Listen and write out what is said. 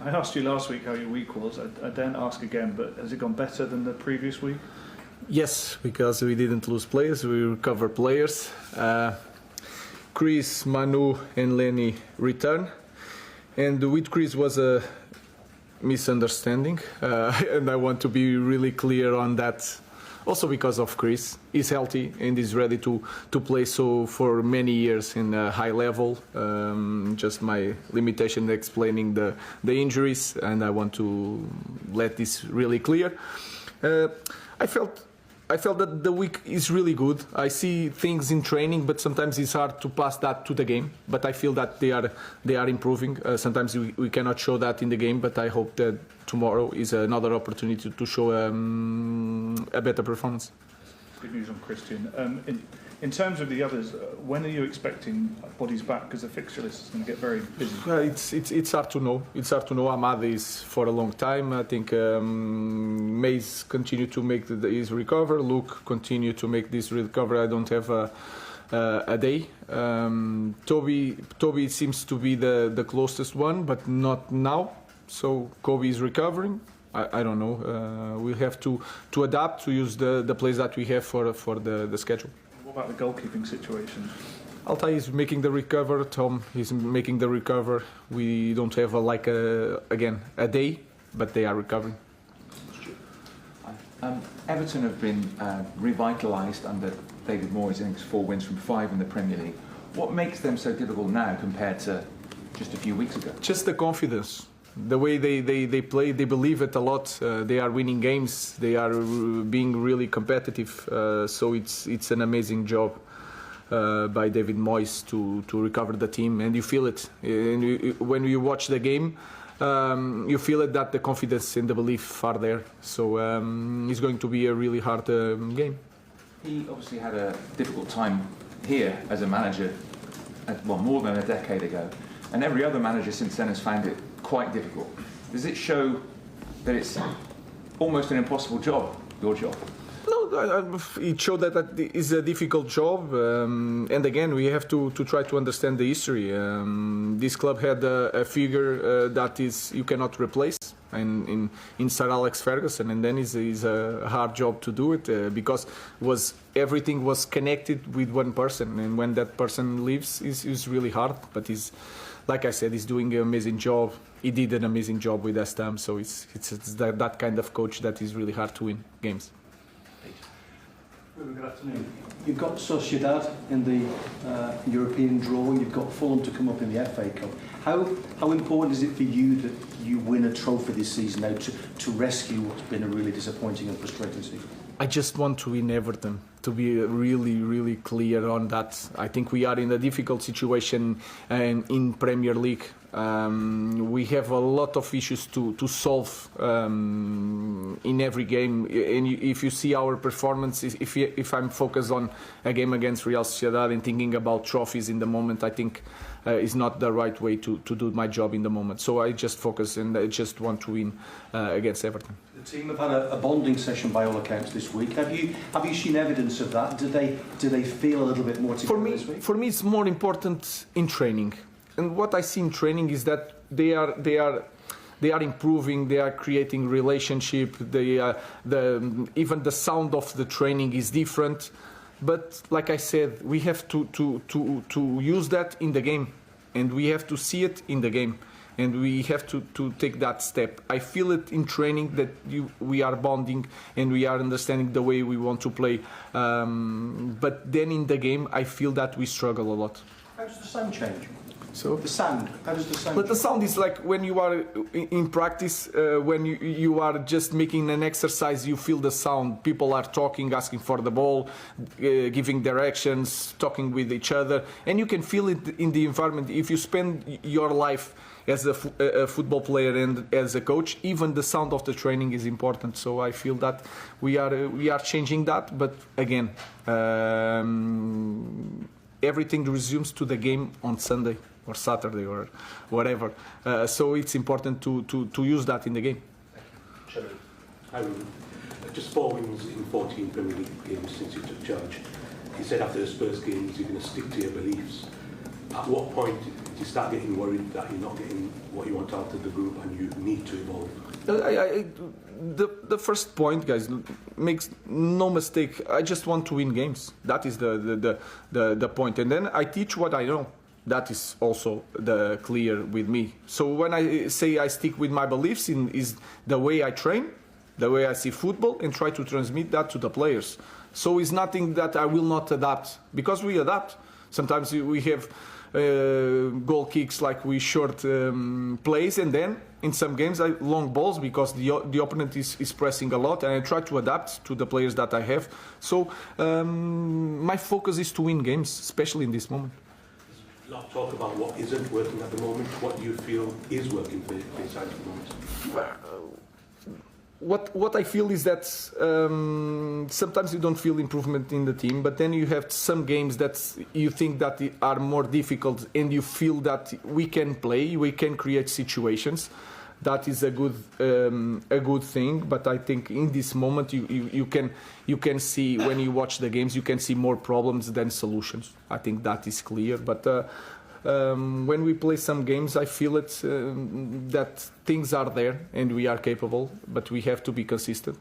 I asked you last week how your week was. I don't ask again, but has it gone better than the previous week? Yes, because we didn't lose players, we recovered players. Chris, Manu and Leny return. And with Chris was a misunderstanding, and I want to be really clear on that. Also because of Chris, he's healthy and he's ready to play so for many years in a high level. Just my limitation explaining the injuries, and I want to let this really clear. I felt that the week is really good. I see things in training, but sometimes it's hard to pass that to the game. But I feel that they are improving. Sometimes we cannot show that in the game, but I hope that tomorrow is another opportunity to show a better performance. Good news on Christian. In terms of the others, when are you expecting bodies back? Because the fixture list is going to get very busy. It's hard to know. It's hard to know. Ahmad is for a long time. I think Mays continue to make his recover. Luke continue to make this recover. I don't have a day. Toby seems to be the closest one, but not now. So Kobbie is recovering. I don't know. We have to adapt to use the players that we have for the schedule. What about the goalkeeping situation? Altai is making the recover. Tom is making the recover. We don't have a day, but they are recovering. Everton have been revitalised under David Moyes. I think it's 4 wins from 5 in the Premier League. What makes them so difficult now compared to just a few weeks ago? Just the confidence. The way they play, they believe it a lot. They are winning games. They are being really competitive. So it's an amazing job by David Moyes to recover the team, and you feel it. And when you watch the game, you feel it that the confidence and the belief are there. So it's going to be a really hard game. He obviously had a difficult time here as a manager, more than a decade ago, and every other manager since then has found it quite difficult. Does it show that it's almost an impossible job, your job? No, it showed that it's a difficult job, and again we have to try to understand the history. This club had a figure that you cannot replace, in Sir Alex Ferguson, and then it's a hard job to do it because everything was connected with one person, and when that person leaves, it's really hard. But like I said, he's doing an amazing job. He did an amazing job with West Ham, so it's that kind of coach that is really hard to win games. Good afternoon. You've got Sociedad in the European draw. You've got Fulham to come up in the FA Cup. How important is it for you that you win a trophy this season now to rescue what's been a really disappointing and frustrating season? I just want to win Everton, to be really, really clear on that. I think we are in a difficult situation in Premier League. We have a lot of issues to solve in every game. And if you see our performance, if I'm focused on a game against Real Sociedad and thinking about trophies in the moment, I think is not the right way to do my job in the moment. So I just focus and I just want to win against Everton. The team have had a bonding session by all accounts this week. Have you seen evidence of that? Do they feel a little bit more together this week? For me, it's more important in training. And what I see in training is that they are improving. They are creating relationship. Even the sound of the training is different. But like I said, we have to use that in the game, and we have to see it in the game, and we have to take that step. I feel it in training that we are bonding and we are understanding the way we want to play. But then in the game, I feel that we struggle a lot. How does the sound change? So the sound. How does the sound? But the sound is like when you are in practice, when you are just making an exercise, you feel the sound. People are talking, asking for the ball, giving directions, talking with each other, and you can feel it in the environment. If you spend your life as a football player and as a coach, even the sound of the training is important. So I feel that we are changing that. But again, everything resumes to the game on Sunday or Saturday or whatever. So it's important to use that in the game. Thank you. Hi, Ruben. Just 4 wins in 14 Premier League games since you took charge. You said after the Spurs games you're going to stick to your beliefs. At what point you start getting worried that you're not getting what you want out of the group and you need to evolve? The first point, guys, makes no mistake. I just want to win games. That is the point. And then I teach what I know. That is also the clear with me. So when I say I stick with my beliefs is the way I train, the way I see football, and try to transmit that to the players. So it's nothing that I will not adapt, because we adapt. Sometimes we have goal kicks like we short plays, and then in some games long balls because the opponent is pressing a lot, and I try to adapt to the players that I have. So my focus is to win games, especially in this moment. A lot of talk about what isn't working at the moment. What do you feel is working for your side at the moment? What I feel is that sometimes you don't feel improvement in the team, but then you have some games that you think that are more difficult, and you feel that we can play, we can create situations. That is a good thing. But I think in this moment you can see, when you watch the games, you can see more problems than solutions. I think that is clear. But when we play some games, I feel it that things are there and we are capable, but we have to be consistent.